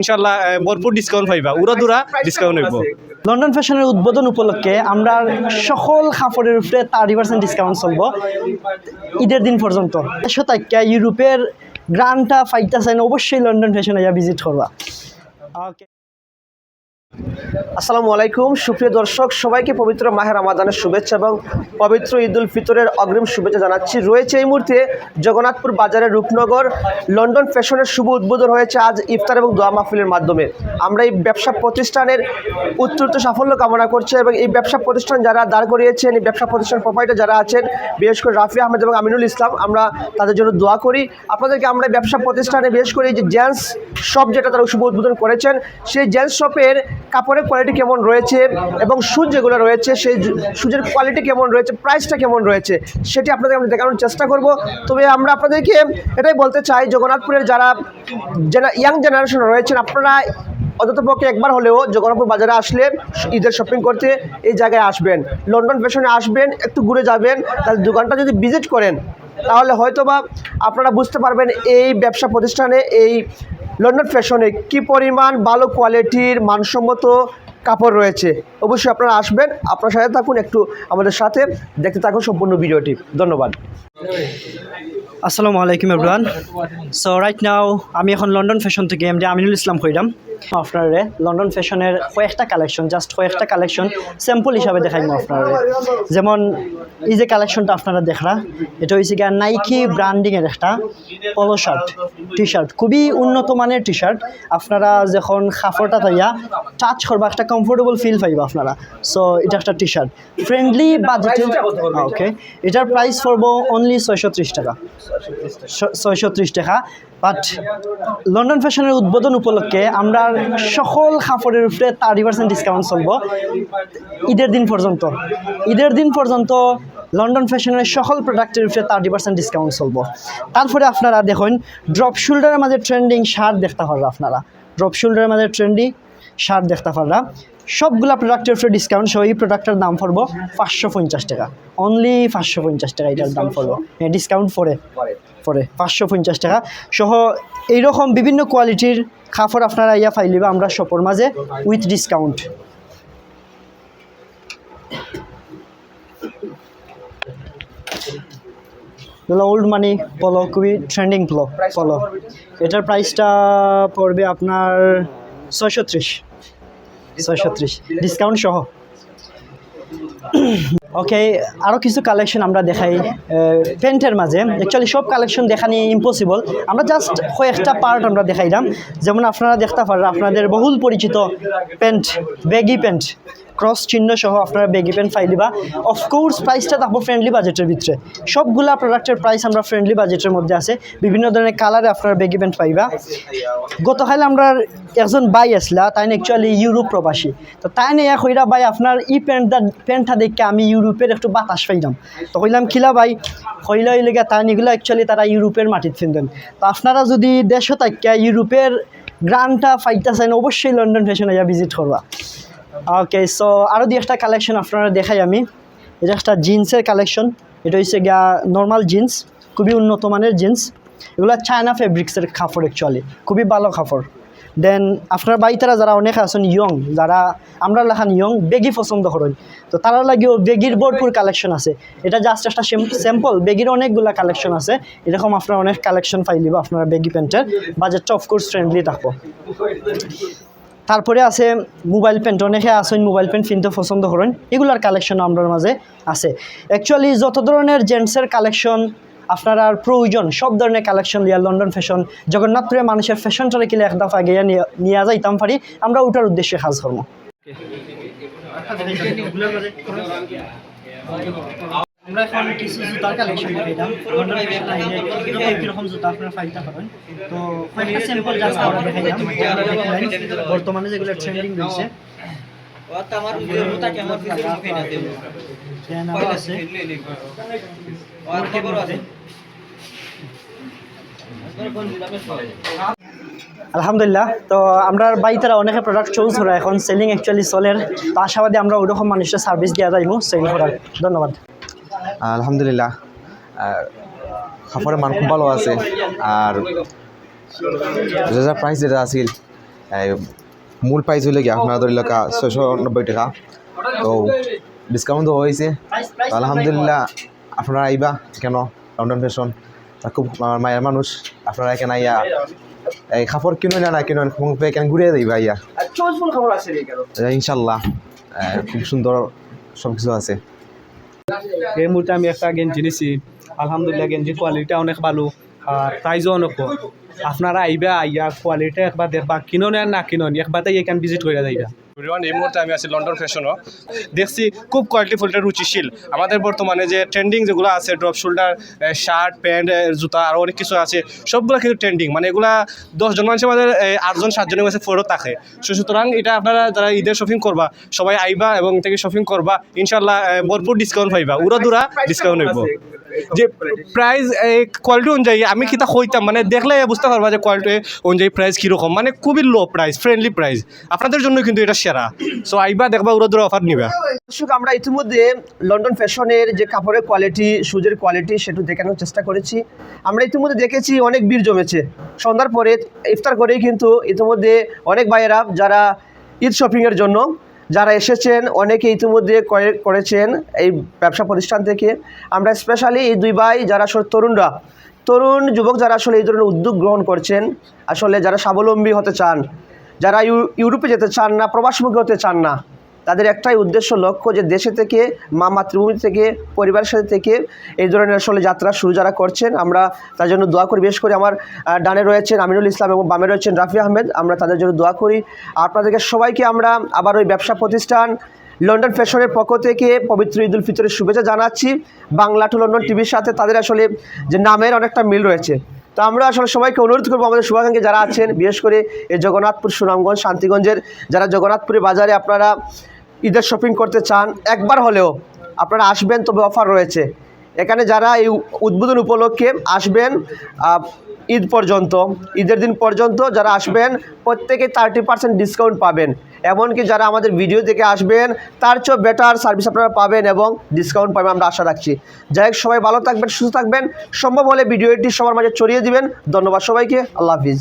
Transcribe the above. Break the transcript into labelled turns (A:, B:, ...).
A: ইনশাআল্লাহ ভরপুর ডিসকাউন্ট পাইবা, উড়াদুরা ডিসকাউন্ট হইব।
B: লন্ডন ফ্যাশনের উদ্বোধন উপলক্ষে আমরা সকল কাপড়ের উপরে 30% ডিসকাউন্ট চলব ঈদের দিন পর্যন্ত। শতাক্যা ইউরোপের গ্রান্টটা ফাইতাছেন, অবশ্যই লন্ডন ফ্যাশনে ভিজিট করবা। ওকে,
C: আসসালামু আলাইকুম সুপ্রিয় দর্শক, সবাইকে পবিত্র মাহে রমাদানের শুভেচ্ছা এবং পবিত্র ঈদ উল ফিতরের অগ্রিম শুভেচ্ছা জানাচ্ছি। রয়েছে এই মুহূর্তে জগন্নাথপুর বাজারের রূপনগর লন্ডন ফ্যাশনের শুভ উদ্বোধন হয়েছে আজ ইফতার এবং দোয়া মাহফিলের মাধ্যমে। আমরা এই ব্যবসা প্রতিষ্ঠানের উত্তরোত্তর সাফল্য কামনা করছি এবং এই ব্যবসা প্রতিষ্ঠান যারা দাঁড় করিয়েছেন, এই ব্যবসা প্রতিষ্ঠান প্রোপাইটার যারা আছেন, বিশেষ করে রাফি আহমেদ এবং আমিনুল ইসলাম, আমরা তাদের জন্য দোয়া করি। আপনাদেরকে আমরা ব্যবসা প্রতিষ্ঠানে বিশেষ করে এই যে জেন্টস শপ যেটা তারা শুভ উদ্বোধন করেছেন, সেই জেন্টস শপের কাপড়ের কোয়ালিটি কেমন রয়েছে এবং শুজ যেগুলো রয়েছে সেই শুজের কোয়ালিটি কেমন রয়েছে, প্রাইসটা কেমন রয়েছে, সেটি আপনাদের আমরা দেখানোর চেষ্টা করব। তবে আমরা আপনাদেরকে এটাই বলতে চাই, জগন্নাথপুরের যারা ইয়াং জেনারেশন রয়েছেন, আপনারা অন্ততপক্ষে একবার হলেও জগন্নাথপুর বাজারে আসলে ঈদের শপিং করতে এই জায়গায় আসবেন, লন্ডন ফ্যাশনে আসবেন, একটু ঘুরে যাবেন। তাদের দোকানটা যদি ভিজিট করেন তাহলে হয়তোবা আপনারা বুঝতে পারবেন এই ব্যবসা প্রতিষ্ঠানে, এই লন্ডন ফ্যাশনে কি পরিমাণ ভালো কোয়ালিটির মানসম্মত কাপড় রয়েছে। অবশ্যই আপনারা আসবেন, আপনার সাথে থাকুন, একটু আমাদের সাথে দেখতে থাকুন সম্পূর্ণ ভিডিওটি। ধন্যবাদ।
B: আসসালামু আলাইকুম এভরিওয়ান। সো রাইট নাও আমি এখন লন্ডন ফ্যাশন থেকে এমডি আমিনুল ইসলাম কইরাম আপনারে লন্ডন ফ্যাশনের কয়েকটা কালেকশন, জাস্ট কয়েকটা কালেকশন স্যাম্পল হিসাবে দেখাইম আপনারে। যেমন এই যে কালেকশনটা আপনারা দেখরা, এটা হয়েছে গিয়া নাইকি ব্র্যান্ডিংয়ের একটা পলো শার্ট, টি শার্ট, খুবই উন্নত মানের টি শার্ট। আপনারা যখন কাপড়টা তাইয়া টাচ করবা একটা কমফোর্টেবল ফিল পাইবা আপনারা। সো এটা একটা টি শার্ট ফ্রেন্ডলি বাজেটে। ওকে, এটার প্রাইস পড়বো অনলি 630 টাকা, 630 টাকা। বাট লন্ডন ফ্যাশনের উদ্বোধন উপলক্ষে আমরা সকল কাপড়ের উপরে 30% ডিসকাউন্ট চলব ঈদের দিন পর্যন্ত। ঈদের দিন পর্যন্ত লন্ডন ফ্যাশনের সকল প্রোডাক্টের উপরে 30% ডিসকাউন্ট চলব। তারপরে আপনারা দেখুন ড্রপ শোল্ডারের মাঝে ট্রেন্ডিং শার্ট দেখতে পাররা, আপনারা ড্রপ শোল্ডারের মাঝে ট্রেন্ডিং শার্ট দেখতে পাররা। সবগুলা প্রোডাক্টের উপরে ডিসকাউন্ট সহ এই প্রোডাক্টের দাম পড়বো 550 টাকা, অনলি 550 টাকা এটার দাম পড়বো, ডিসকাউন্ট পরে 550 টাকা সহ এইরকম বিভিন্ন কোয়ালিটির কাপড় আপনারা ইয়া পাইলিবা আমরা শপের মাঝে উইথ ডিসকাউন্ট। ওল্ড মানি পলো, খুবই ট্রেন্ডিং পলো, এটার প্রাইসটা পড়বে আপনার 630 ডিসকাউন্ট সহ। ওকে, আরও কিছু কালেকশন আমরা দেখাই প্যান্টের মাঝে। অ্যাকচুয়ালি সব কালেকশন দেখানি ইম্পসিবল, আমরা জাস্ট কয়েকটা পার্ট আমরা দেখাইলাম। যেমন আপনারা দেখতে পারেন আপনাদের বহুল পরিচিত প্যান্ট, ব্যাগি প্যান্ট, ক্রস চিহ্ন সহ আপনারা ব্যাগি প্যান্ট পাইলিবা। অফকোর্স প্রাইসটা থাকবো ফ্রেন্ডলি বাজেটের ভিতরে। সবগুলা প্রোডাক্টের প্রাইস আমরা ফ্রেন্ডলি বাজেটের মধ্যে আছে। বিভিন্ন ধরনের কালারে আপনারা ব্যাগি প্যান্ট পাইবা। গতকাল আমরা একজন বাই আসলা, তাই অ্যাকচুয়ালি ইউরোপ প্রবাসী, তো তাই নিয়ে কইরা ভাই আপনার ই প্যান্টটা দেখে আমি ইউরোপের একটু বাতাস পাইলাম। তো কইলাম খিলা ভাই, কইলা ওই লেগে তাই এগুলো অ্যাকচুয়ালি তারা ইউরোপের মাটিত ফিনদেন। তো আপনারা যদি দেশও তাকিয়া ইউরোপের গ্রান্টটা ফাইতাছেন, অবশ্যই লন্ডন ফ্যাশনে ভিজিট করবা। ওকে, সো আরও দিয়ে একটা কালেকশন আপনারা দেখাই আমি। এটা একটা জিন্সের কালেকশন, এটা হচ্ছে গিয়া নর্মাল জিন্স, খুবই উন্নত মানের জিন্স। এগুলো চায়না ফেব্রিক্সের কাপড়, অ্যাকচুয়ালি খুবই ভালো কাপড়। দেন আপনার বাড়িতারা যারা অনেক আছেন ইয়ং, যারা আমরা লেখান ইয়ং বেগি পছন্দ করেন, তো তারা লাগেও বেগির ভরপুর কালেকশন আছে। এটা জাস্ট একটা স্যাম্পল, বেগির অনেকগুলা কালেকশন আছে। এরকম আপনারা অনেক কালেকশন পাইলিবা আপনারা বেগি প্যান্টের। বাজেটটা অফকোর্স ফ্রেন্ডলি থাকবো। তারপরে আছে মোবাইল প্যান্ট, অনেকে আসেন মোবাইল প্যান্ট কিনতে পছন্দ করেন, এগুলার কালেকশন আমার মাঝে আছে। অ্যাকচুয়ালি যত ধরনের জেন্টসের কালেকশন আপনারা প্রয়োজন, সব ধরনের কালেকশন লিয়া লন্ডন ফ্যাশন জগন্নাথপুরে মানুষের ফ্যাশনটারে কিলে এক দফা গিয়ে নিয়ে যাইতাম পারি, আমরা ওটার উদ্দেশ্যে কাজ করবো। আমরা এখন কিছু জুতার কালেকশন দেখাইলাম লন্ডন ফ্যাশন আইলে কীরকম জুতা আপনারা পাইতে পারেন। তো কয়েকটা স্যাম্পল জাস্ট আমরা দেখাইলাম, বর্তমানে যেগুলো ট্রেন্ডিং রয়েছে। আলহামদুলিল্লাহ, তো আমরা বাইতারা অনেকে প্রোডাক্ট চুজ করা এখন সেলিং অ্যাকচুয়ালি চলের, তো আশাবাদী আমরা ওইরকম মানুষের সার্ভিস দেওয়া যাইমু সেল করার। ধন্যবাদ।
D: আলহামদুলিল্লাহ, কাপড়ের মান খুব ভালো আছে। আর যেটা প্রাইস যেটা আছিল মূল প্রাইস হইলে কি আপনার ধরি লেখা 690 টাকা। তো ডিসকাউন্ট তো হয়েছে। তো আলহামদুলিল্লাহ আপনারা আইবা কেন লন্ডন ফ্যাশন, খুব মায়ের মানুষ, আপনারা এখানে আইয়া এই কাপড় কিনুন না কিনুন এখানে ঘুরে যাইবা আইয়া ইনশাল্লাহ। খুব সুন্দর সব কিছু আছে।
A: এই মুহূর্তে আমি একটা গেঞ্জি নিছি, আলহামদুলিল্লাহ গেঞ্জির কোয়ালিটিটা অনেক ভালো আর প্রাইসও অনেক কম। আপনারা আইবা আইয়া কোয়ালিটি একবার দেখবা, কিনুন আর না কিনুন একবার তাই এখানে ভিজিট করে যাইবা। এই মুহূর্তে আমি আছি লন্ডন ফ্যাশনও, দেখছি খুব কোয়ালিটিফুলটা রুচিশীল। আমাদের বর্তমানে যে ট্রেন্ডিং যেগুলো আছে ড্রপ শোল্ডার শার্ট প্যান্ট জুতা আরও অনেক কিছু আছে, সবগুলো কিন্তু ট্রেন্ডিং, মানে এগুলা 10 জন মানুষের মধ্যে 8 জন 7 জনের কাছে ফটো থাকে। সুতরাং এটা আপনারা যারা ঈদের শপিং করবা সবাই আইবা এবং থেকে শপিং করবা, ইনশাল্লাহ ভরপুর ডিসকাউন্ট পাইবা, উড়াদুরা ডিসকাউন্ট হইব। যে প্রাইস কোয়ালিটি অনুযায়ী আমি কিতা হইতাম, মানে দেখলে বুঝতে পারবা যে কোয়ালিটি অনুযায়ী প্রাইস কীরকম, মানে খুবই লো প্রাইস, ফ্রেন্ডলি প্রাইস। আপনাদের জন্য কিন্তু এটা সেরা। সো আইবা দেখবা উড়াদুরা অফার নিবা।
C: দর্শক আমরা ইতিমধ্যে লন্ডন ফ্যাশনের যে কাপড়ের কোয়ালিটি, শুজের কোয়ালিটি সেটা দেখানোর চেষ্টা করেছি। আমরা ইতিমধ্যে দেখেছি অনেক ভিড় জমেছে। সন্ধ্যার পরে ইফতার করেই কিন্তু ইতিমধ্যে অনেক ভাইয়েরা যারা ঈদ শপিংয়ের জন্য যারা এসেছেন অনেকে ইতিমধ্যে ক্রয় করেছেন এই ব্যবসা প্রতিষ্ঠান থেকে। আমরা স্পেশালি এই দুই ভাই যারা আসলে তরুণ যুবক যারা আসলে এই ধরনের উদ্যোগ গ্রহণ করছেন, আসলে যারা স্বাবলম্বী হতে চান, যারা ইউরোপে যেতে চান না, প্রবাসমুখী হতে চান না, তাদের একটাই উদ্দেশ্য লক্ষ্য যে দেশে থেকে মাতৃভূমি থেকে পরিবারের সাথে থেকে এই ধরনের আসলে যাত্রা শুরু যারা করছেন, আমরা তার জন্য দোয়া করি। বিশেষ করে আমার ডানে রয়েছেন আমিনুল ইসলাম এবং বামে রয়েছেন রাফি আহমেদ, আমরা তাদের জন্য দোয়া করি। আপনাদেরকে সবাইকে আমরা আবার ওই ব্যবসা প্রতিষ্ঠান লন্ডন ফ্যাশনের পক্ষ থেকে পবিত্র ঈদ উল ফিতরের শুভেচ্ছা জানাচ্ছি। বাংলা টু লন্ডন টিভির সাথে তাদের আসলে যে নামের অনেকটা মিল রয়েছে। তো আমরা আসলে সবাইকে অনুরোধ করবো আমাদের শুভাকাঙ্ক্ষী যারা আছেন, বিশেষ করে এই জগন্নাথপুর, সুনামগঞ্জ, শান্তিগঞ্জের যারা জগন্নাথপুরের বাজারে আপনারা ঈদের শপিং করতে চান, একবার হলেও আপনারা আসবেন, তবে অফার রয়েছে এখানে। যারা এই উদ্বোধন উপলক্ষে আসবেন ঈদ পর্যন্ত, ঈদের দিন পর্যন্ত যারা আসবেন প্রত্যেকে 30% ডিসকাউন্ট পাবেন। এমনকি যারা আমাদের ভিডিও থেকে আসবেন তার চেয়েও বেটার সার্ভিস আপনারা পাবেন এবং ডিসকাউন্ট পাবেন, আমরা আশা রাখছি। যাই হোক, সবাই ভালো থাকবেন, সুস্থ থাকবেন, সম্ভব হলে ভিডিওটি সবার মাঝে ছড়িয়ে দিবেন। ধন্যবাদ সবাইকে, আল্লাহ হাফিজ।